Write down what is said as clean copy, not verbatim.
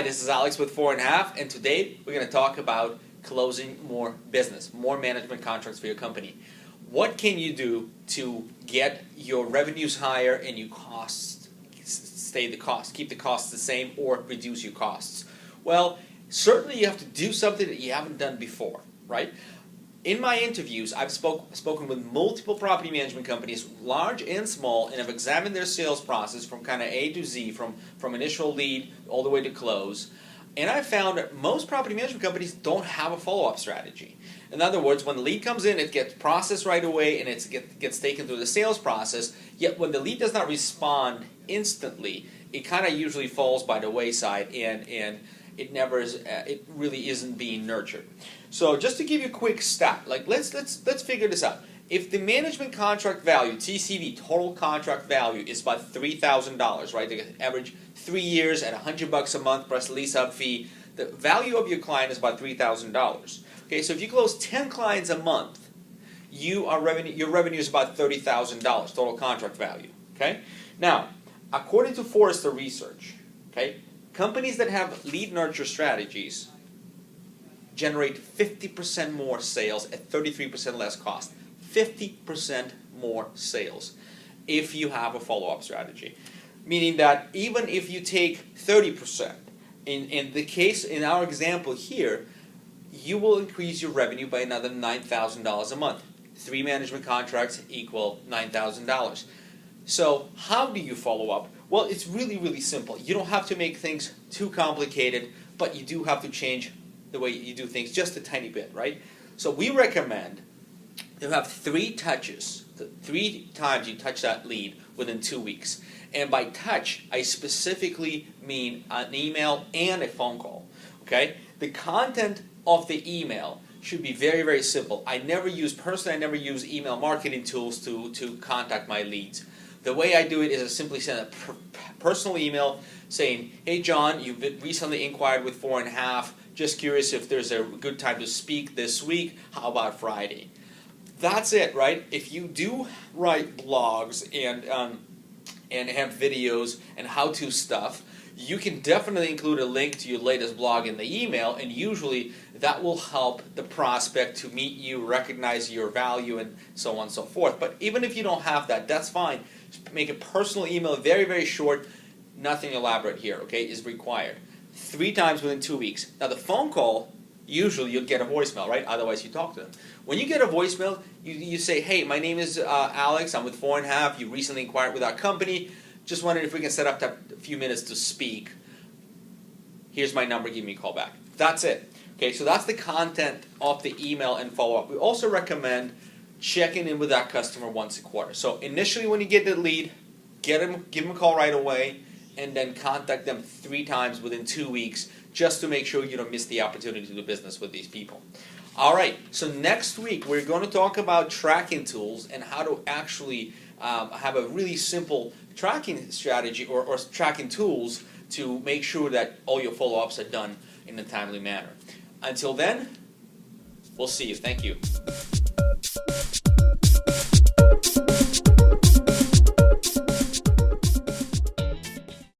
this is Alex with 4.5, and today we're going to talk about closing more business, more management contracts for your company. What can you do to get your revenues higher and your costs keep the costs the same, or reduce your costs? Well, certainly you have to do something that you haven't done before, right? In my interviews, I've spoken with multiple property management companies, large and small, and I've examined their sales process from kind of A to Z, from initial lead all the way to close. And I found that most property management companies don't have a follow-up strategy. In other words, when the lead comes in, it gets processed right away and it gets taken through the sales process. Yet when the lead does not respond instantly, it kind of usually falls by the wayside, and it never is. It really isn't being nurtured. So just to give you a quick stat, let's figure this out. If the management contract value, TCV, total contract value, is about $3,000, right? They average 3 years at $100 a month plus lease-up fee. The value of your client is about $3,000. Okay, so if you close 10 clients a month, your revenue is about $30,000 total contract value. Okay, now according to Forrester Research, okay, companies that have lead nurture strategies generate 50% more sales at 33% less cost. 50% more sales if you have a follow-up strategy. Meaning that even if you take 30%, in our example here, you will increase your revenue by another $9,000 a month. 3 management contracts equal $9,000. So how do you follow up? Well, it's really, really simple. You don't have to make things too complicated, but you do have to change the way you do things just a tiny bit, right? So we recommend you have 3 touches, 3 times you touch that lead within 2 weeks. And by touch, I specifically mean an email and a phone call. Okay? The content of the email should be very, very simple. I never use email marketing tools to contact my leads. The way I do it is I simply send a personal email saying, "Hey John, you've recently inquired with 4.5. Just curious if there's a good time to speak this week. How about Friday?" That's it, right? If you do write blogs and have videos and how-to stuff, you can definitely include a link to your latest blog in the email, and usually that will help the prospect to meet you, recognize your value, and so on and so forth. But even if you don't have that, that's fine. Just make a personal email, very, very short, nothing elaborate here, okay, is required. 3 times within 2 weeks. Now the phone call, usually you'll get a voicemail, right? Otherwise you talk to them. When you get a voicemail, you say, "Hey, my name is Alex, I'm with 4.5, you recently inquired with our company, just wondering if we can set up a few minutes to speak. Here's my number, give me a call back." That's it. Okay, so that's the content of the email and follow-up. We also recommend checking in with that customer once a quarter. So initially when you get the lead, give them a call right away, and then contact them 3 times within 2 weeks, just to make sure you don't miss the opportunity to do business with these people. All right, so next week we're going to talk about tracking tools and how to actually have a really simple tracking strategy or tracking tools to make sure that all your follow-ups are done in a timely manner. Until then, we'll see you. Thank you.